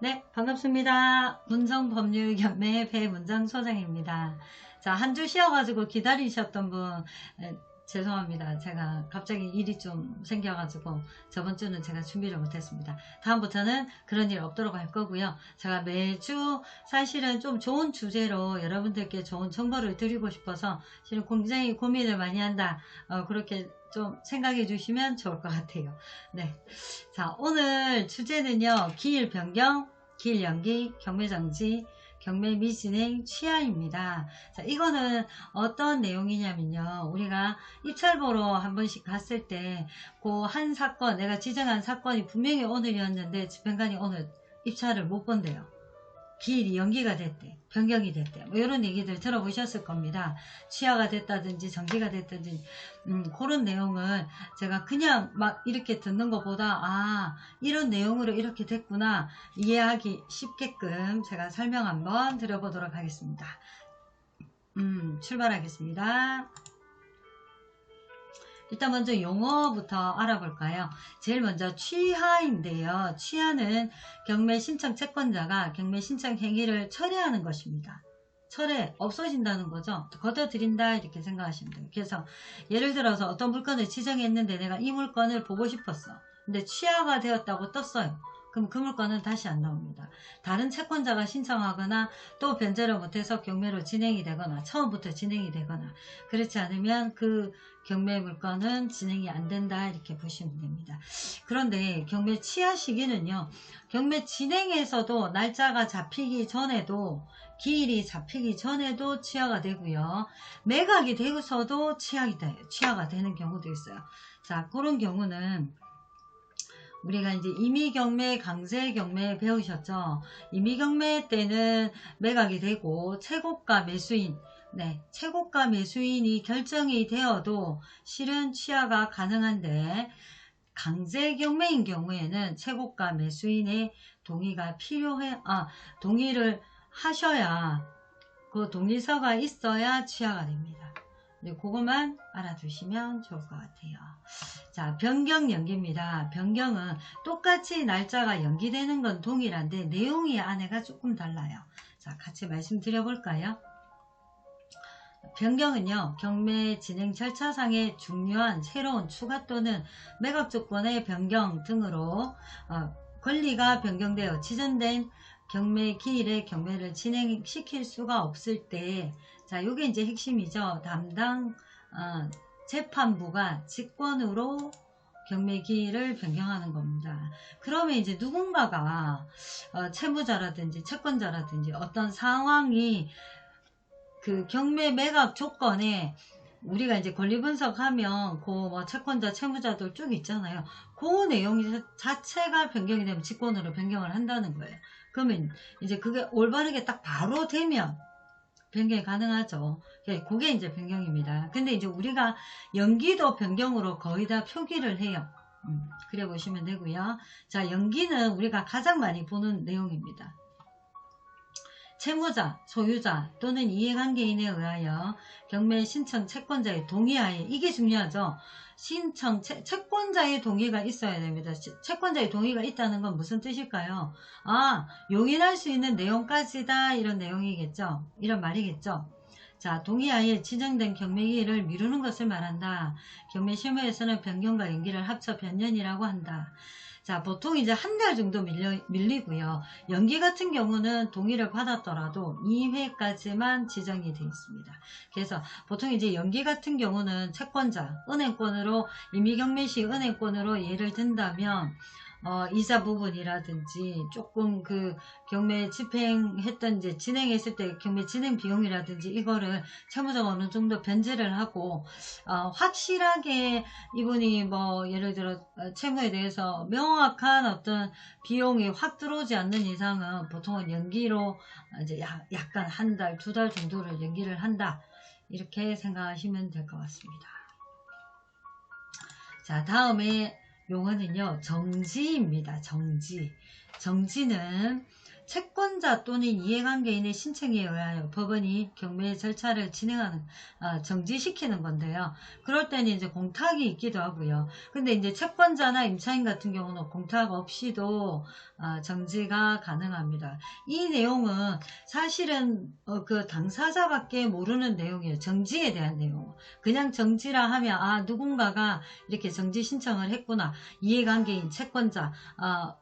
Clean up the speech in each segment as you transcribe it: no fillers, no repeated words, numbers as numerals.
네, 반갑습니다. 문성법률경매 배문장 소장입니다. 자, 한 주 쉬어가지고 기다리셨던 분, 죄송합니다. 제가 갑자기 일이 좀 생겨가지고 저번 주는 제가 준비를 못했습니다. 다음부터는 그런 일 없도록 할 거고요. 제가 매주 사실은 좀 좋은 주제로 여러분들께 좋은 정보를 드리고 싶어서 실은 굉장히 고민을 많이 한다. 그렇게 좀 생각해 주시면 좋을 것 같아요. 네. 자, 오늘 주제는요, 기일 변경, 기일 연기, 경매 정지, 경매 미진행 취하입니다. 자, 이거는 어떤 내용이냐면요, 우리가 입찰 보러 한 번씩 갔을 때, 그 한 사건, 내가 지정한 사건이 분명히 오늘이었는데, 집행관이 오늘 입찰을 못 본대요. 기일이 연기가 됐대, 변경이 됐대, 뭐 이런 얘기들 들어보셨을 겁니다. 취하가 됐다든지 정지가 됐다든지 그런 내용을 제가 그냥 막 이렇게 듣는 것보다 이런 내용으로 이렇게 됐구나 이해하기 쉽게끔 제가 설명 한번 드려보도록 하겠습니다. 출발하겠습니다. 일단 먼저 용어부터 알아볼까요? 제일 먼저 취하인데요. 취하는 경매 신청 채권자가 경매 신청 행위를 철회하는 것입니다. 철회, 없어진다는 거죠. 걷어들인다 이렇게 생각하시면 돼요. 그래서 예를 들어서 어떤 물건을 지정했는데 내가 이 물건을 보고 싶었어. 근데 취하가 되었다고 떴어요. 그럼 그 물건은 다시 안 나옵니다. 다른 채권자가 신청하거나 또 변제를 못해서 경매로 진행이 되거나 처음부터 진행이 되거나 그렇지 않으면 그 경매 물건은 진행이 안 된다 이렇게 보시면 됩니다. 그런데 경매 취하 시기는요, 경매 진행에서도 날짜가 잡히기 전에도 기일이 잡히기 전에도 취하가 되고요, 매각이 되고서도 취하가 되는 경우도 있어요. 자, 그런 경우는 우리가 이제 임의경매, 강제경매 배우셨죠? 임의경매 때는 매각이 되고 최고가 매수인, 최고가 매수인이 결정이 되어도 실은 취하가 가능한데, 강제경매인 경우에는 최고가 매수인의 동의가 동의를 하셔야, 그 동의서가 있어야 취하가 됩니다. 네, 그것만 알아두시면 좋을 것 같아요. 자, 변경 연기입니다. 변경은 똑같이 날짜가 연기되는 건 동일한데 내용이 안에가 조금 달라요. 자, 같이 말씀드려 볼까요? 변경은요, 경매 진행 절차상의 중요한 새로운 추가 또는 매각 조건의 변경 등으로 권리가 변경되어 지정된 경매 기일에 경매를 진행시킬 수가 없을 때, 자, 요게 이제 핵심이죠. 담당 재판부가 직권으로 경매 기일을 변경하는 겁니다. 그러면 이제 누군가가 채무자라든지 채권자라든지 어떤 상황이 그 경매 매각 조건에 우리가 이제 권리 분석하면 그 뭐 채권자 채무자들 쭉 있잖아요. 그 내용 자체가 변경이 되면 직권으로 변경을 한다는 거예요. 그러면 이제 그게 올바르게 딱 바로 되면 변경이 가능하죠. 그게 이제 변경입니다. 근데 이제 우리가 연기도 변경으로 거의 다 표기를 해요. 그래 보시면 되고요. 자, 연기는 우리가 가장 많이 보는 내용입니다. 채무자, 소유자 또는 이해관계인에 의하여 경매 신청 채권자의 동의하에, 이게 중요하죠. 신청 채권자의 동의가 있어야 됩니다. 채권자의 동의가 있다는 건 무슨 뜻일까요? 용인할 수 있는 내용까지다 이런 내용이겠죠. 이런 말이겠죠. 자, 동의하에 지정된 경매기일을 미루는 것을 말한다. 경매 실무에서는 변경과 연기를 합쳐 변년이라고 한다. 자, 보통 이제 한 달 정도 밀리고요. 연기 같은 경우는 동의를 받았더라도 2회까지만 지정이 되어 있습니다. 그래서 보통 이제 연기 같은 경우는 채권자, 은행권으로, 임의경매 시 은행권으로 예를 든다면 이자 부분이라든지 조금 그 경매 집행했던 이제 진행했을 때 경매 진행 비용이라든지 이거를 채무자가 어느 정도 변제를 하고 확실하게 이분이 뭐 예를 들어 채무에 대해서 명확한 어떤 비용이 확 들어오지 않는 이상은 보통은 연기로 이제 약간 한 달, 두 달 정도를 연기를 한다. 이렇게 생각하시면 될 것 같습니다. 자, 다음에 용어는요, 정지입니다. 정지는 채권자 또는 이해관계인의 신청에 의하여 법원이 경매 절차를 진행하는 정지시키는 건데요. 그럴 때는 이제 공탁이 있기도 하고요. 근데 이제 채권자나 임차인 같은 경우는 공탁 없이도 정지가 가능합니다. 이 내용은 사실은 그 당사자밖에 모르는 내용이에요. 정지에 대한 내용. 그냥 정지라 하면 누군가가 이렇게 정지 신청을 했구나. 이해관계인, 채권자,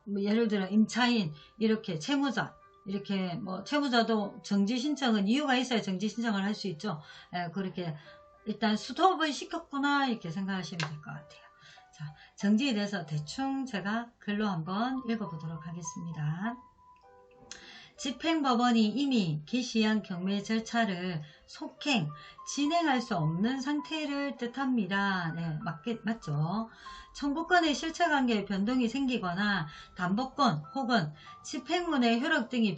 뭐 예를 들어 임차인, 이렇게 채무자, 이렇게 뭐 채무자도 정지 신청은 이유가 있어야 정지 신청을 할 수 있죠. 그렇게 일단 스톱을 시켰구나 이렇게 생각하시면 될 것 같아요. 자, 정지에 대해서 대충 제가 글로 한번 읽어보도록 하겠습니다. 집행법원이 이미 개시한 경매 절차를 속행, 진행할 수 없는 상태를 뜻합니다. 네, 맞죠? 청구권의 실체관계에 변동이 생기거나 담보권 혹은 집행문의 효력 등이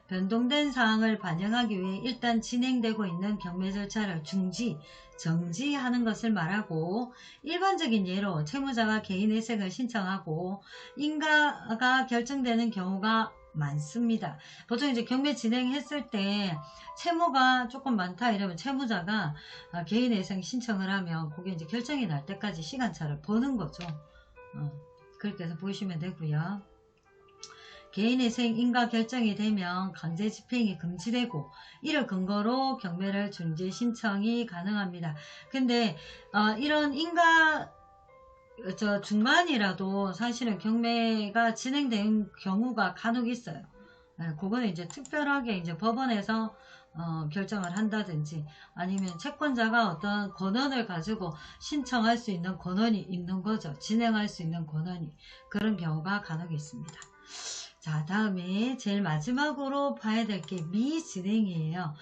변동된 사항을 반영하기 위해 일단 진행되고 있는 경매 절차를 중지, 정지하는 것을 말하고, 일반적인 예로 채무자가 개인회생을 신청하고 인가가 결정되는 경우가 많습니다. 보통 이제 경매 진행했을 때 채무가 조금 많다 이러면 채무자가 개인회생 신청을 하면 그게 이제 결정이 날 때까지 시간차를 버는 거죠. 그렇게 해서 보시면 되고요. 개인회생 인가 결정이 되면 강제 집행이 금지되고, 이를 근거로 경매를 중지 신청이 가능합니다. 근데 이런 인가 중간이라도 사실은 경매가 진행된 경우가 간혹 있어요. 그거는 이제 특별하게 이제 법원에서 결정을 한다든지, 아니면 채권자가 어떤 권한을 가지고 신청할 수 있는 권한이 있는 거죠. 진행할 수 있는 권한이. 그런 경우가 간혹 있습니다. 자, 다음에 제일 마지막으로 봐야 될 게 미진행이에요.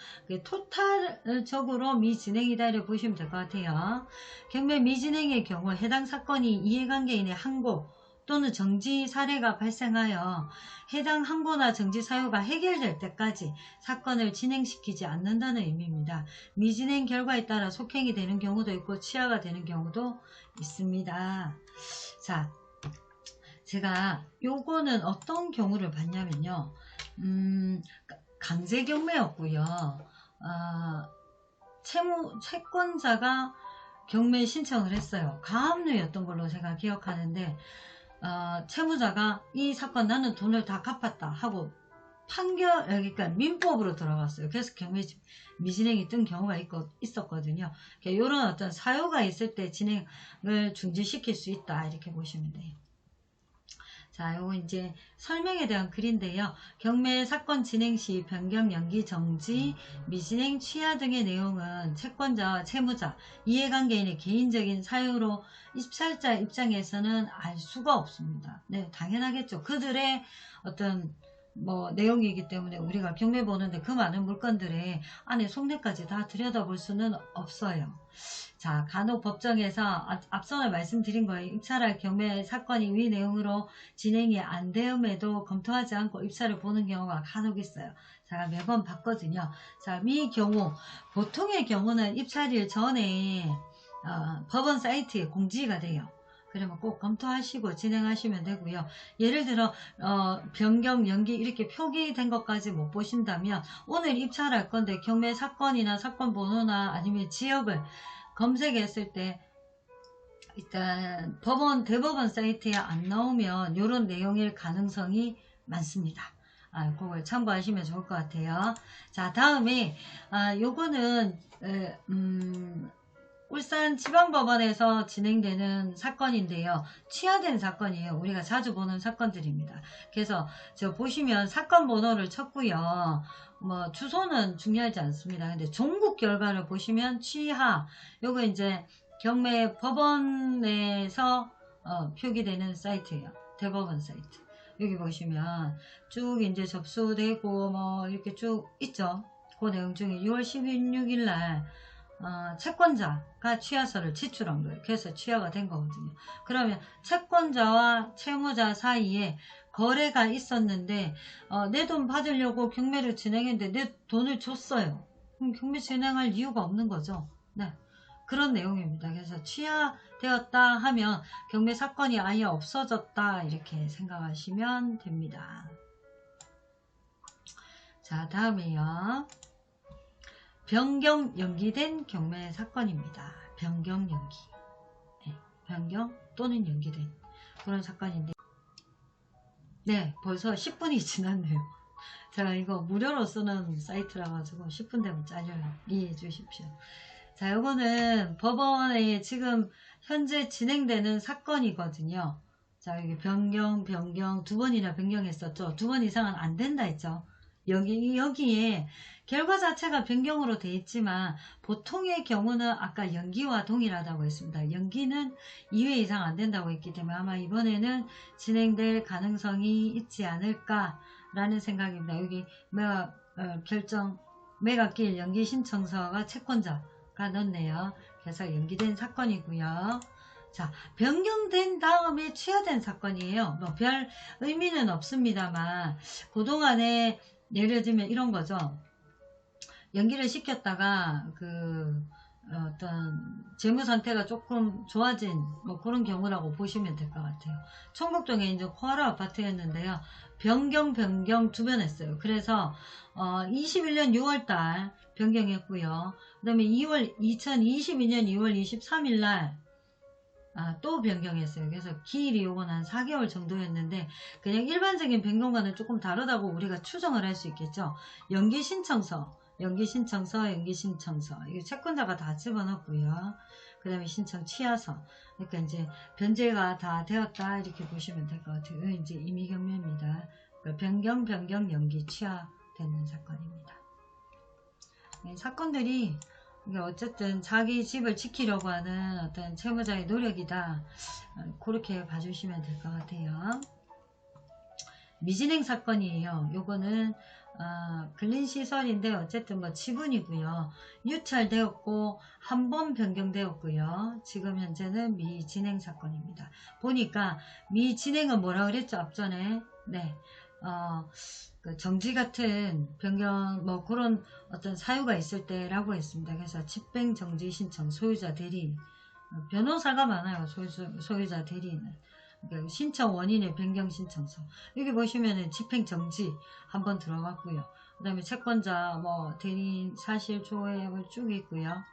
토탈적으로 미진행이다 이렇게 보시면 될 것 같아요. 경매 미진행의 경우 해당 사건이 이해관계인의 항고 또는 정지 사례가 발생하여 해당 항고나 정지 사유가 해결될 때까지 사건을 진행시키지 않는다는 의미입니다. 미진행 결과에 따라 속행이 되는 경우도 있고 취하가 되는 경우도 있습니다. 자, 제가 요거는 어떤 경우를 봤냐면요. 강제 경매였고요. 채권자가 경매 신청을 했어요. 가압류였던 걸로 제가 기억하는데, 채무자가 이 사건 나는 돈을 다 갚았다 하고 그러니까 민법으로 들어갔어요. 그래서 경매 미진행이 뜬 경우가 있었거든요. 이런 어떤 사유가 있을 때 진행을 중지시킬 수 있다 이렇게 보시면 돼요. 자, 요거 이제 설명에 대한 글인데요. 경매 사건 진행 시 변경, 연기, 정지, 미진행, 취하 등의 내용은 채권자와 채무자, 이해관계인의 개인적인 사유로 입찰자 입장에서는 알 수가 없습니다. 네, 당연하겠죠. 그들의 어떤 내용이기 때문에 우리가 경매 보는데 그 많은 물건들의 안에 속내까지 다 들여다볼 수는 없어요. 자, 간혹 법정에서 앞서는 말씀드린 거예요. 입찰할 경매 사건이 위 내용으로 진행이 안 되음에도 검토하지 않고 입찰을 보는 경우가 간혹 있어요. 제가 매번 봤거든요. 자, 이 경우 보통의 경우는 입찰일 전에 법원 사이트에 공지가 돼요. 그러면 꼭 검토하시고 진행하시면 되고요. 예를 들어 변경, 연기 이렇게 표기된 것까지 못 보신다면 오늘 입찰할 건데 경매 사건이나 사건 번호나 아니면 지역을 검색했을 때 일단 대법원 사이트에 안 나오면 이런 내용일 가능성이 많습니다. 그걸 참고하시면 좋을 것 같아요. 자, 다음에 요거는 울산지방법원에서 진행되는 사건인데요. 취하된 사건이에요. 우리가 자주 보는 사건들입니다. 그래서 보시면 사건 번호를 쳤고요. 주소는 중요하지 않습니다. 근데 종국 결과를 보시면 취하, 요거 이제 경매 법원에서 표기되는 사이트예요. 대법원 사이트. 여기 보시면 쭉 이제 접수되고 이렇게 쭉 있죠. 그 내용 중에 6월 16일 날 채권자가 취하서를 제출한 거예요. 그래서 취하가 된 거거든요. 그러면 채권자와 채무자 사이에 거래가 있었는데 내 돈 받으려고 경매를 진행했는데 내 돈을 줬어요. 그럼 경매 진행할 이유가 없는 거죠. 네, 그런 내용입니다. 그래서 취하되었다 하면 경매 사건이 아예 없어졌다 이렇게 생각하시면 됩니다. 자, 다음에요. 변경 연기된 경매 사건입니다. 변경 연기. 네, 변경 또는 연기된 그런 사건인데, 네, 벌써 10분이 지났네요. 제가 이거 무료로 쓰는 사이트라 가지고 10분 되면 잘려요. 이해해 주십시오. 자, 요거는 법원에 지금 현재 진행되는 사건이거든요. 자, 여기 변경 두 번이나 변경했었죠. 두 번 이상은 안 된다 했죠. 여기에 결과 자체가 변경으로 돼 있지만 보통의 경우는 아까 연기와 동일하다고 했습니다. 연기는 2회 이상 안 된다고 했기 때문에 아마 이번에는 진행될 가능성이 있지 않을까라는 생각입니다. 여기 매각기일 연기 신청서가 채권자가 넣었네요. 그래서 연기된 사건이고요. 자, 변경된 다음에 취하된 사건이에요. 뭐 별 의미는 없습니다만 그동안에 예를 들면 이런 거죠. 연기를 시켰다가 어떤 재무 상태가 조금 좋아진 뭐 그런 경우라고 보시면 될 것 같아요. 청곡동에 이제 코아라 아파트였는데요. 변경 두 번 했어요. 그래서 21년 6월달 변경했고요. 그 다음에 2022년 2월 23일 날 또 변경했어요. 그래서 기일이 요건 한 4개월 정도였는데 그냥 일반적인 변경과는 조금 다르다고 우리가 추정을 할 수 있겠죠. 연기 신청서 이게 채권자가 다 집어넣고요. 그 다음에 신청 취하서, 그러니까 이제 변제가 다 되었다 이렇게 보시면 될 것 같아요. 이제 임의경매입니다. 그러니까 변경 연기 취하되는 사건입니다. 네, 사건들이 어쨌든 자기 집을 지키려고 하는 어떤 채무자의 노력이다. 그렇게 봐주시면 될 것 같아요. 미진행 사건이에요. 요거는 근린시설인데 어쨌든 뭐 지분이고요. 유찰되었고 한 번 변경되었고요. 지금 현재는 미진행 사건입니다. 보니까 미진행은 뭐라 그랬죠? 앞전에 네. 정지 같은 변경 뭐 그런 어떤 사유가 있을 때라고 했습니다. 그래서 집행 정지 신청 소유자 대리 변호사가 많아요. 소유자 대리는 그러니까 신청 원인의 변경 신청서 여기 보시면은 집행 정지 한번 들어갔고요. 그 다음에 채권자 뭐 대리인 사실 조회를 쭉 있고요.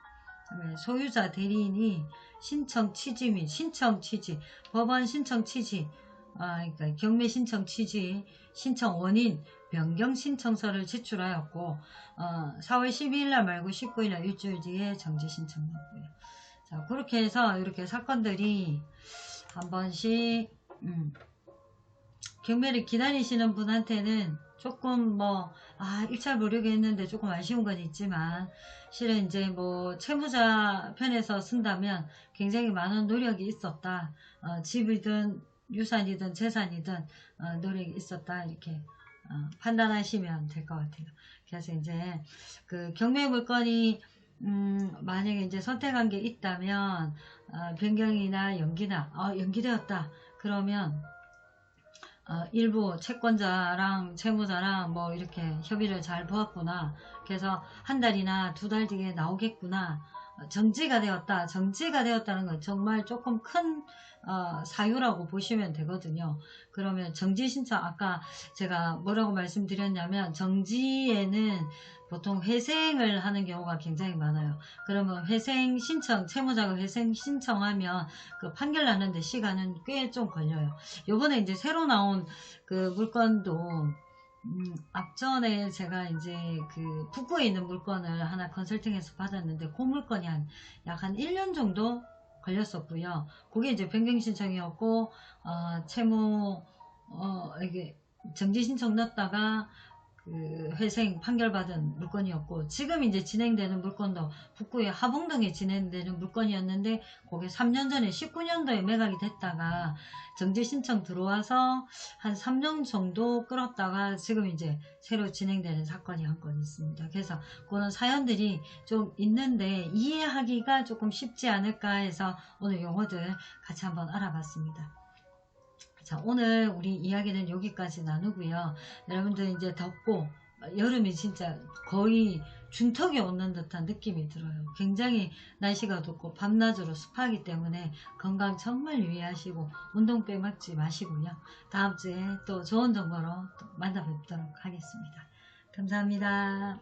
그다음에 소유자 대리인이 신청 취지 및 법원 신청 취지 그러니까 경매 신청 취지, 신청 원인, 변경 신청서를 제출하였고 4월 12일날 말고 19일날 일주일 뒤에 정지 신청이었고요. 자, 그렇게 해서 이렇게 사건들이 한 번씩 경매를 기다리시는 분한테는 조금 일찰 보려고 했는데 조금 아쉬운 건 있지만 실은 이제 뭐 채무자 편에서 쓴다면 굉장히 많은 노력이 있었다. 집이든 유산이든 재산이든 노력이 있었다 이렇게 판단하시면 될 것 같아요. 그래서 이제 그 경매 물건이 만약에 이제 선택한 게 있다면 변경이나 연기나 연기되었다 그러면 일부 채권자랑 채무자랑 뭐 이렇게 협의를 잘 보았구나. 그래서 한 달이나 두 달 뒤에 나오겠구나. 정지가 되었다는 건 정말 조금 큰 사유라고 보시면 되거든요. 그러면 정지 신청 아까 제가 뭐라고 말씀드렸냐면 정지에는 보통 회생을 하는 경우가 굉장히 많아요. 그러면 회생 신청 채무자가 회생 신청하면 그 판결 나는데 시간은 꽤 좀 걸려요. 요번에 이제 새로 나온 그 물건도 앞전에 제가 이제 그 북구에 있는 물건을 하나 컨설팅해서 받았는데 그 물건이 약 한 1년 정도 걸렸었고요. 그게 이제 변경 신청이었고 채무 이게 정지 신청 넣었다가 그 회생 판결받은 물건이었고 지금 이제 진행되는 물건도 북구의 하봉동에 진행되는 물건이었는데 그게 3년 전에 19년도에 매각이 됐다가 정지 신청 들어와서 한 3년 정도 끌었다가 지금 이제 새로 진행되는 사건이 한 건 있습니다. 그래서 그런 사연들이 좀 있는데 이해하기가 조금 쉽지 않을까 해서 오늘 용어들 같이 한번 알아봤습니다. 자, 오늘 우리 이야기는 여기까지 나누고요. 여러분들 이제 덥고 여름이 진짜 거의 중턱에 오는 듯한 느낌이 들어요. 굉장히 날씨가 덥고 밤낮으로 습하기 때문에 건강 정말 유의하시고 운동 빼먹지 마시고요. 다음 주에 또 좋은 정보로 또 만나 뵙도록 하겠습니다. 감사합니다.